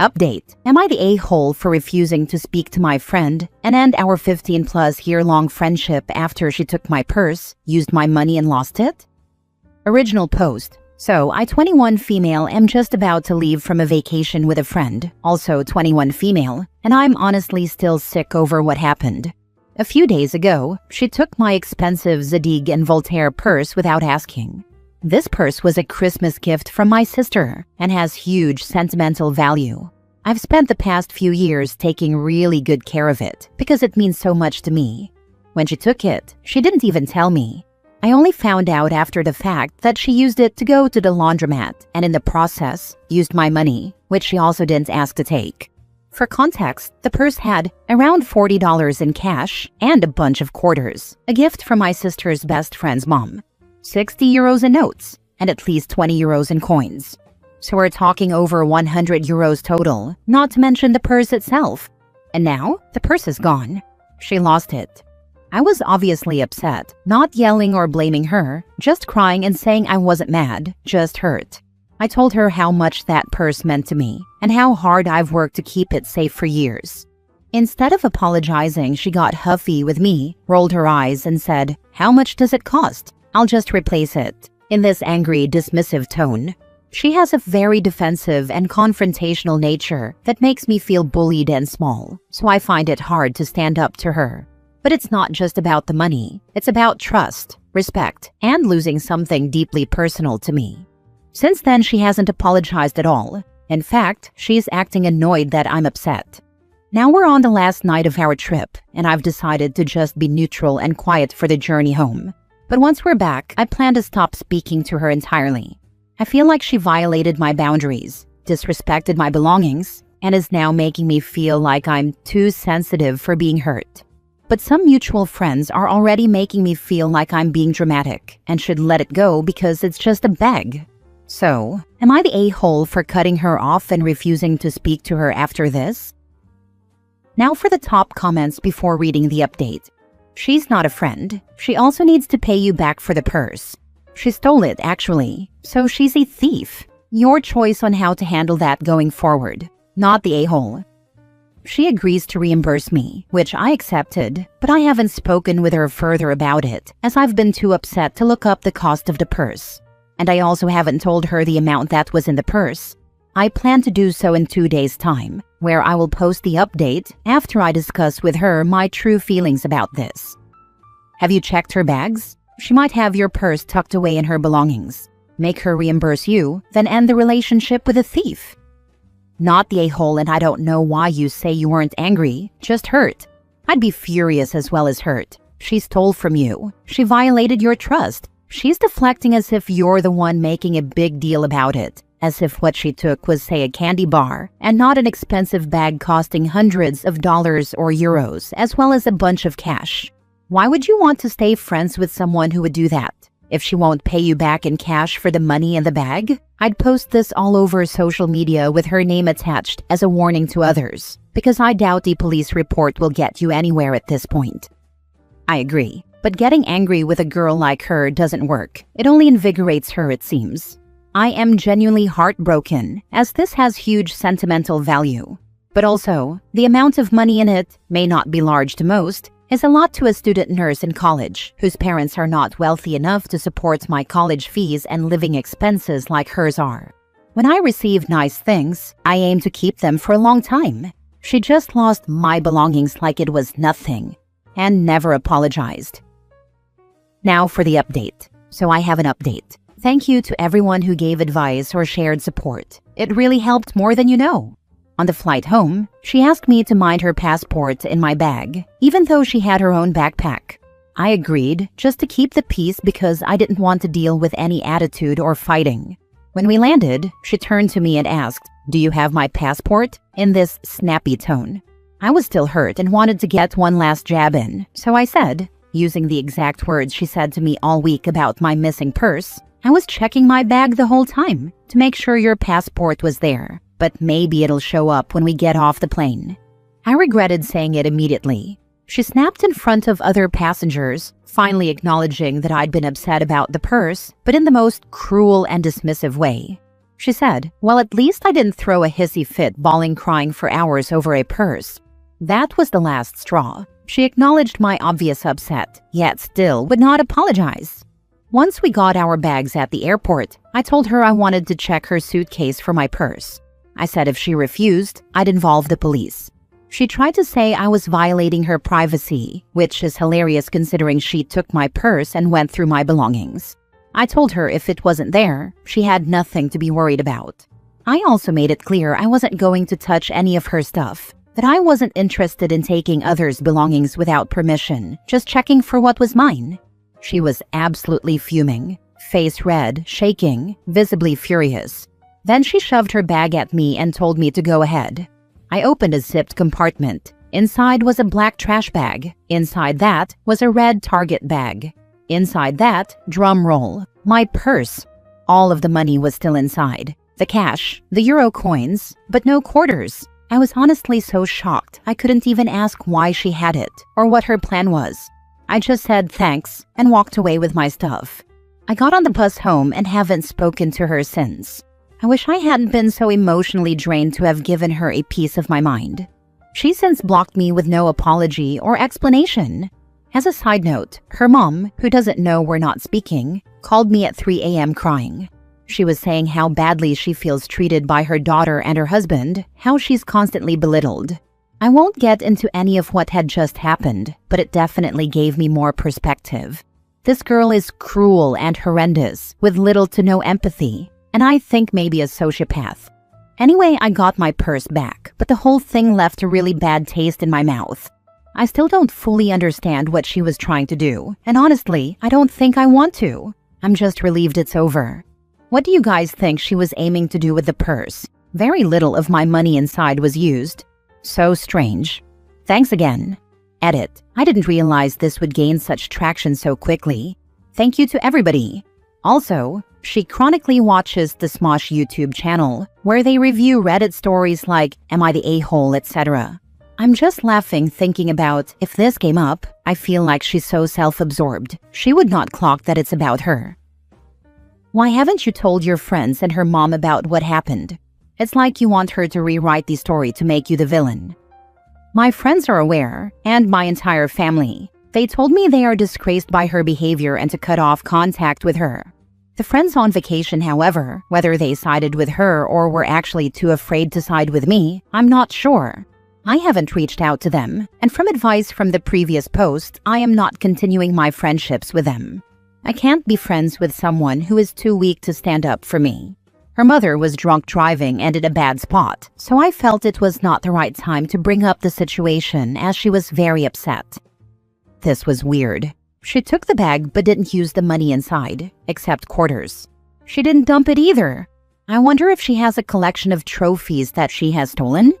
Update. Am I the a-hole for refusing to speak to my friend and end our 15+ year-long friendship after she took my purse, used my money and lost it? Original post. So, I 21 female am just about to leave from a vacation with a friend, also 21 female, and I'm honestly still sick over what happened. A few days ago, she took my expensive Zadig and Voltaire purse without asking. This purse was a Christmas gift from my sister and has huge sentimental value. I've spent the past few years taking really good care of it because it means so much to me. When she took it, she didn't even tell me. I only found out after the fact that she used it to go to the laundromat and in the process, used my money, which she also didn't ask to take. For context, the purse had around $40 in cash and a bunch of quarters, a gift from my sister's best friend's mom. 60 euros in notes, and at least 20 euros in coins. So we're talking over 100 euros total, not to mention the purse itself. And now, the purse is gone. She lost it. I was obviously upset, not yelling or blaming her, just crying and saying I wasn't mad, just hurt. I told her how much that purse meant to me, and how hard I've worked to keep it safe for years. Instead of apologizing, she got huffy with me, rolled her eyes, and said, "How much does it cost? I'll just replace it," in this angry, dismissive tone. She has a very defensive and confrontational nature that makes me feel bullied and small, so I find it hard to stand up to her. But it's not just about the money, it's about trust, respect, and losing something deeply personal to me. Since then, she hasn't apologized at all. In fact, she's acting annoyed that I'm upset. Now we're on the last night of our trip, and I've decided to just be neutral and quiet for the journey home. But once we're back, I plan to stop speaking to her entirely. I feel like she violated my boundaries, disrespected my belongings, and is now making me feel like I'm too sensitive for being hurt. But some mutual friends are already making me feel like I'm being dramatic and should let it go because it's just a bag. So, am I the a-hole for cutting her off and refusing to speak to her after this? Now for the top comments before reading the update. She's not a friend. She also needs to pay you back for the purse. She stole it, actually. So she's a thief. Your choice on how to handle that going forward. Not the a-hole. She agrees to reimburse me, which I accepted, but I haven't spoken with her further about it, as I've been too upset to look up the cost of the purse. And I also haven't told her the amount that was in the purse. I plan to do so in 2 days' time, where I will post the update after I discuss with her my true feelings about this. Have you checked her bags? She might have your purse tucked away in her belongings. Make her reimburse you, then end the relationship with a thief. Not the a-hole, and I don't know why you say you weren't angry, just hurt. I'd be furious as well as hurt. She stole from you. She violated your trust. She's deflecting as if you're the one making a big deal about it. As if what she took was, say, a candy bar, and not an expensive bag costing hundreds of dollars or euros, as well as a bunch of cash. Why would you want to stay friends with someone who would do that? If she won't pay you back in cash for the money in the bag, I'd post this all over social media with her name attached as a warning to others, because I doubt the police report will get you anywhere at this point. I agree, but getting angry with a girl like her doesn't work. It only invigorates her, it seems. I am genuinely heartbroken, as this has huge sentimental value. But also, the amount of money in it may not be large to most, is a lot to a student nurse in college, whose parents are not wealthy enough to support my college fees and living expenses like hers are. When I receive nice things, I aim to keep them for a long time. She just lost my belongings like it was nothing, and never apologized. Now for the update. So I have an update. Thank you to everyone who gave advice or shared support. It really helped more than you know. On the flight home, she asked me to mind her passport in my bag, even though she had her own backpack. I agreed, just to keep the peace because I didn't want to deal with any attitude or fighting. When we landed, she turned to me and asked, "Do you have my passport?" in this snappy tone. I was still hurt and wanted to get one last jab in, so I said, using the exact words she said to me all week about my missing purse, "I was checking my bag the whole time to make sure your passport was there, but maybe it'll show up when we get off the plane." I regretted saying it immediately. She snapped in front of other passengers, finally acknowledging that I'd been upset about the purse, but in the most cruel and dismissive way. She said, well, at least I didn't throw a hissy fit bawling crying for hours over a purse. That was the last straw. She acknowledged my obvious upset, yet still would not apologize. Once we got our bags at the airport, I told her I wanted to check her suitcase for my purse. I said if she refused, I'd involve the police. She tried to say I was violating her privacy, which is hilarious considering she took my purse and went through my belongings. I told her if it wasn't there, she had nothing to be worried about. I also made it clear I wasn't going to touch any of her stuff, that I wasn't interested in taking others' belongings without permission, just checking for what was mine. She was absolutely fuming, face red, shaking, visibly furious. Then she shoved her bag at me and told me to go ahead. I opened a zipped compartment. Inside was a black trash bag. Inside that was a red Target bag. Inside that, drum roll, my purse. All of the money was still inside. The cash, the euro coins, but no quarters. I was honestly so shocked I couldn't even ask why she had it or what her plan was. I just said thanks and walked away with my stuff. I got on the bus home and haven't spoken to her since. I wish I hadn't been so emotionally drained to have given her a piece of my mind. She's since blocked me with no apology or explanation. As a side note, her mom, who doesn't know we're not speaking, called me at 3 a.m. crying. She was saying how badly she feels treated by her daughter and her husband, how she's constantly belittled. I won't get into any of what had just happened, but it definitely gave me more perspective. This girl is cruel and horrendous, with little to no empathy, and I think maybe a sociopath. Anyway, I got my purse back, but the whole thing left a really bad taste in my mouth. I still don't fully understand what she was trying to do, and honestly, I don't think I want to. I'm just relieved it's over. What do you guys think she was aiming to do with the purse? Very little of my money inside was used. So strange. Thanks again. Edit. I didn't realize this would gain such traction so quickly. Thank you to everybody. Also, she chronically watches the Smosh YouTube channel, where they review Reddit stories like Am I the A-hole, etc. I'm just laughing thinking about if this came up, I feel like she's so self-absorbed. She would not clock that it's about her. Why haven't you told your friends and her mom about what happened? It's like you want her to rewrite the story to make you the villain. My friends are aware, and my entire family. They told me they are disgraced by her behavior and to cut off contact with her. The friends on vacation, however, whether they sided with her or were actually too afraid to side with me, I'm not sure. I haven't reached out to them, and from advice from the previous post, I am not continuing my friendships with them. I can't be friends with someone who is too weak to stand up for me. Her mother was drunk driving and in a bad spot, so I felt it was not the right time to bring up the situation as she was very upset. This was weird. She took the bag but didn't use the money inside, except quarters. She didn't dump it either. I wonder if she has a collection of trophies that she has stolen?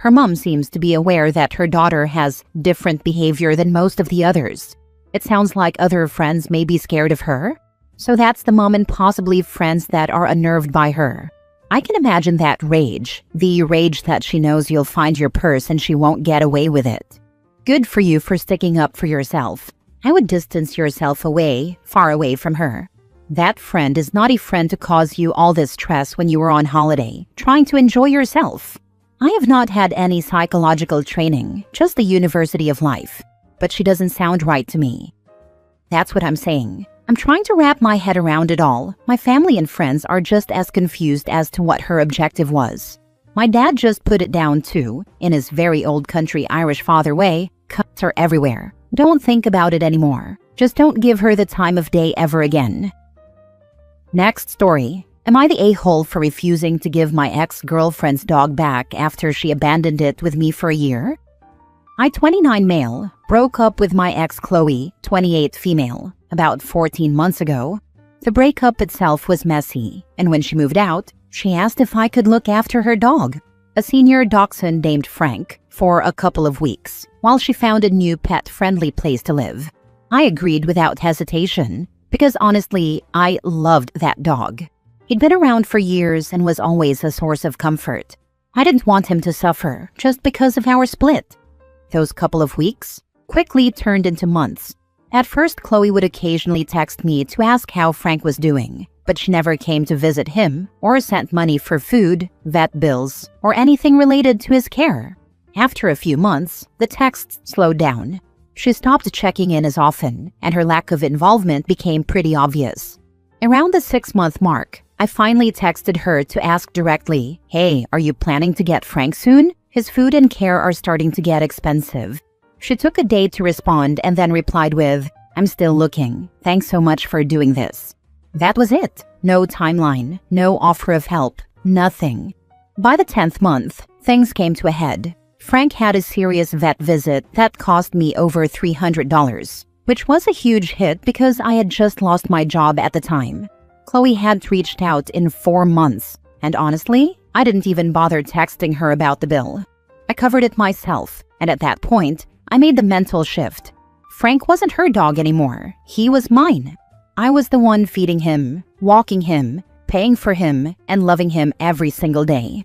Her mom seems to be aware that her daughter has different behavior than most of the others. It sounds like other friends may be scared of her. So that's the mom and possibly friends that are unnerved by her. I can imagine that rage, the rage that she knows you'll find your purse and she won't get away with it. Good for you for sticking up for yourself. I would distance yourself away, far away from her. That friend is not a friend to cause you all this stress when you were on holiday, trying to enjoy yourself. I have not had any psychological training, just the University of Life. But she doesn't sound right to me. That's what I'm saying. I'm trying to wrap my head around it all. My family and friends are just as confused as to what her objective was. My dad just put it down too, in his very old country Irish father way, cuts are everywhere. Don't think about it anymore. Just don't give her the time of day ever again. Next story. Am I the a-hole for refusing to give my ex-girlfriend's dog back after she abandoned it with me for a year? I, 29 male, broke up with my ex Chloe, 28 female, about 14 months ago. The breakup itself was messy, and when she moved out, she asked if I could look after her dog, a senior dachshund named Frank, for a couple of weeks, while she found a new pet-friendly place to live. I agreed without hesitation, because honestly, I loved that dog. He'd been around for years and was always a source of comfort. I didn't want him to suffer just because of our split. Those couple of weeks quickly turned into months. At first, Chloe would occasionally text me to ask how Frank was doing. but she never came to visit him or sent money for food, vet bills, or anything related to his care. After a few months, the texts slowed down. She stopped checking in as often, and her lack of involvement became pretty obvious. Around the 6-month mark, I finally texted her to ask directly, "Hey, are you planning to get Frank soon? His food and care are starting to get expensive." She took a day to respond and then replied with, "I'm still looking. Thanks so much for doing this." That was it. No timeline, no offer of help, nothing. By the 10th month, things came to a head. Frank had a serious vet visit that cost me over $300, which was a huge hit because I had just lost my job at the time. Chloe hadn't reached out in 4 months, and honestly, I didn't even bother texting her about the bill. I covered it myself, and at that point, I made the mental shift. Frank wasn't her dog anymore. He was mine. I was the one feeding him, walking him, paying for him, and loving him every single day.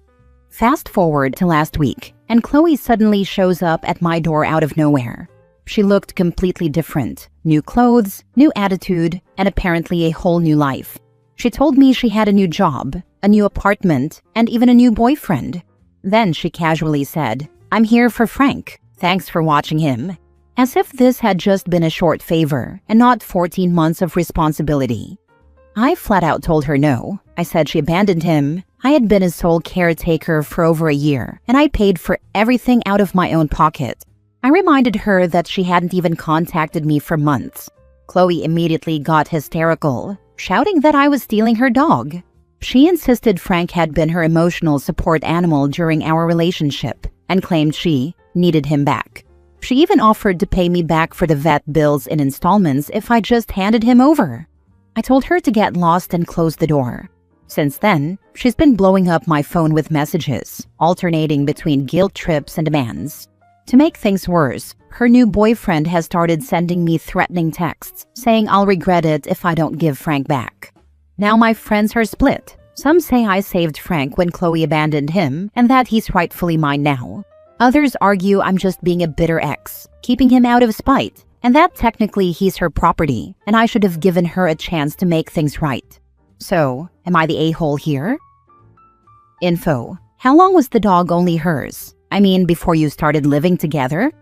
Fast forward to last week, and Chloe suddenly shows up at my door out of nowhere. She looked completely different. New clothes, new attitude, and apparently a whole new life. She told me she had a new job, a new apartment, and even a new boyfriend. Then she casually said, "I'm here for Frank. Thanks for watching him." As if this had just been a short favor and not 14 months of responsibility. I flat out told her no. I said she abandoned him. I had been his sole caretaker for over a year, and I paid for everything out of my own pocket. I reminded her that she hadn't even contacted me for months. Chloe immediately got hysterical, shouting that I was stealing her dog. She insisted Frank had been her emotional support animal during our relationship and claimed she needed him back. She even offered to pay me back for the vet bills in installments if I just handed him over. I told her to get lost and close the door. Since then, she's been blowing up my phone with messages, alternating between guilt trips and demands. To make things worse, her new boyfriend has started sending me threatening texts, saying I'll regret it if I don't give Frank back. Now my friends are split. Some say I saved Frank when Chloe abandoned him and that he's rightfully mine now. Others argue I'm just being a bitter ex, keeping him out of spite, and that technically he's her property, and I should have given her a chance to make things right. So, am I the a-hole here? Info. How long was the dog only hers? I mean, before you started living together?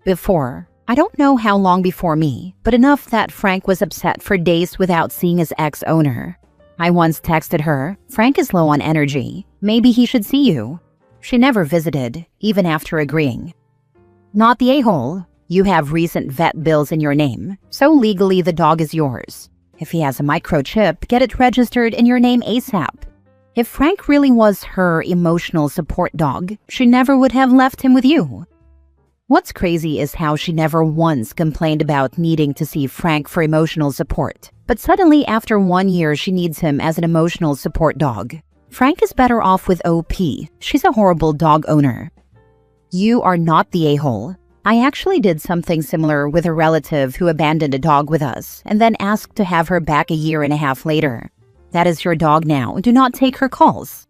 Before. I don't know how long before me, but enough that Frank was upset for days without seeing his ex-owner. I once texted her, "Frank is low on energy. Maybe he should see you." She never visited, even after agreeing. Not the a-hole. You have recent vet bills in your name, so legally the dog is yours. If he has a microchip, get it registered in your name ASAP. If Frank really was her emotional support dog, she never would have left him with you. What's crazy is how she never once complained about needing to see Frank for emotional support, but suddenly after 1 year she needs him as an emotional support dog. Frank is better off with OP. She's a horrible dog owner. You are not the a-hole. I actually did something similar with a relative who abandoned a dog with us and then asked to have her back a year and a half later. That is your dog now. Do not take her calls.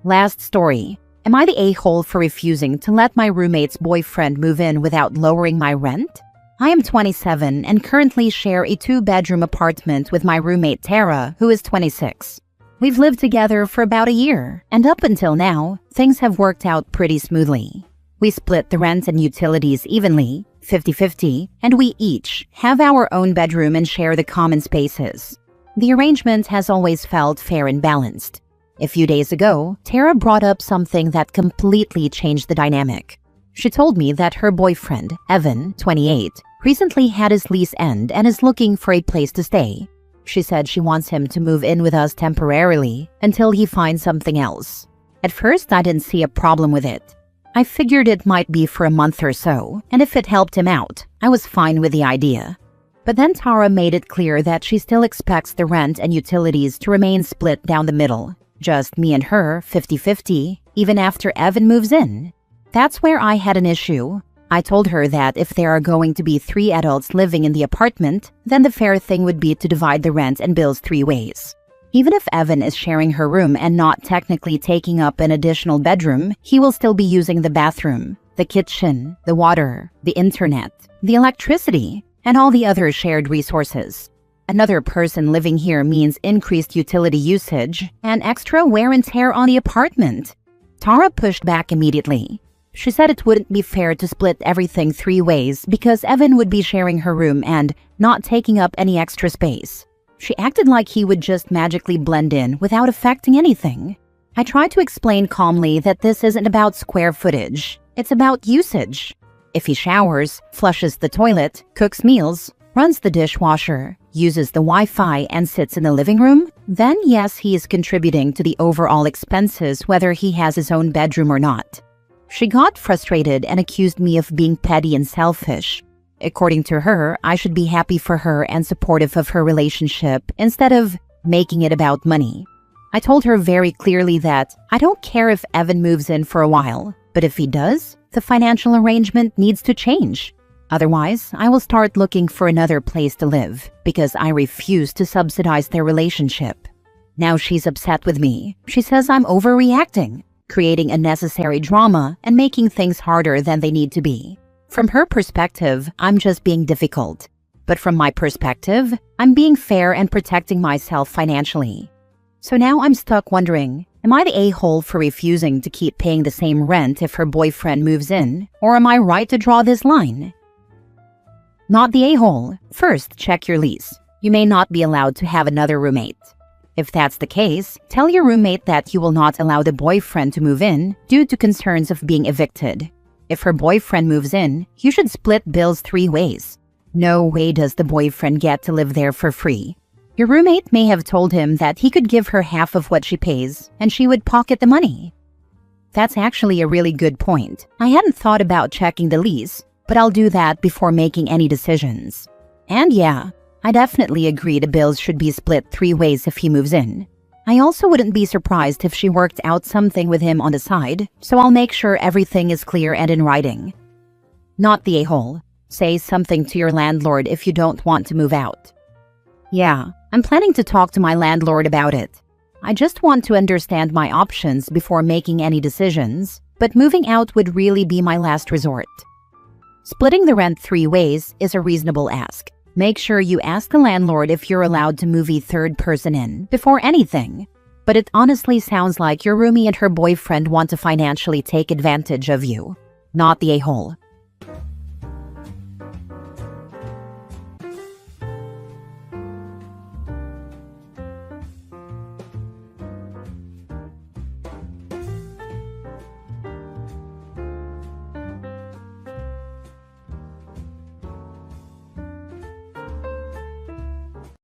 Last story. Am I the a-hole for refusing to let my roommate's boyfriend move in without lowering my rent? I am 27 and currently share a 2-bedroom apartment with my roommate Tara, who is 26. We've lived together for about a year, and up until now, things have worked out pretty smoothly. We split the rent and utilities evenly, 50-50, and we each have our own bedroom and share the common spaces. The arrangement has always felt fair and balanced. A few days ago, Tara brought up something that completely changed the dynamic. She told me that her boyfriend, Evan, 28, recently had his lease end and is looking for a place to stay. She said she wants him to move in with us temporarily until he finds something else. At first, I didn't see a problem with it. I figured it might be for a month or so, and if it helped him out, I was fine with the idea. But then Tara made it clear that she still expects the rent and utilities to remain split down the middle. Just me and her, 50-50, even after Evan moves in. That's where I had an issue. I told her that if there are going to be 3 adults living in the apartment, then the fair thing would be to divide the rent and bills 3 ways. Even if Evan is sharing her room and not technically taking up an additional bedroom, he will still be using the bathroom, the kitchen, the water, the internet, the electricity, and all the other shared resources. Another person living here means increased utility usage and extra wear and tear on the apartment. Tara pushed back immediately. She said it wouldn't be fair to split everything 3 ways because Evan would be sharing her room and not taking up any extra space. She acted like he would just magically blend in without affecting anything. I tried to explain calmly that this isn't about square footage. It's about usage. If he showers, flushes the toilet, cooks meals, runs the dishwasher, uses the Wi-Fi, and sits in the living room, then yes, he is contributing to the overall expenses whether he has his own bedroom or not. She got frustrated and accused me of being petty and selfish. According to her, I should be happy for her and supportive of her relationship instead of making it about money. I told her very clearly that I don't care if Evan moves in for a while, but if he does, the financial arrangement needs to change. Otherwise, I will start looking for another place to live because I refuse to subsidize their relationship. Now she's upset with me. She says I'm overreacting, creating unnecessary drama and making things harder than they need to be. From her perspective, I'm just being difficult. But from my perspective, I'm being fair and protecting myself financially. So now I'm stuck wondering, am I the a-hole for refusing to keep paying the same rent if her boyfriend moves in? Or am I right to draw this line? Not the a-hole. First, check your lease. You may not be allowed to have another roommate. If that's the case, tell your roommate that you will not allow the boyfriend to move in due to concerns of being evicted. If her boyfriend moves in, you should split bills 3 ways. No way does the boyfriend get to live there for free. Your roommate may have told him that he could give her half of what she pays and she would pocket the money. That's actually a really good point. I hadn't thought about checking the lease, but I'll do that before making any decisions. And yeah, I definitely agree the bills should be split 3 ways if he moves in. I also wouldn't be surprised if she worked out something with him on the side, so I'll make sure everything is clear and in writing. Not the a-hole. Say something to your landlord if you don't want to move out. Yeah, I'm planning to talk to my landlord about it. I just want to understand my options before making any decisions, but moving out would really be my last resort. Splitting the rent 3 ways is a reasonable ask. Make sure you ask the landlord if you're allowed to move a 3rd person in before anything. But it honestly sounds like your roomie and her boyfriend want to financially take advantage of you. Not the a-hole.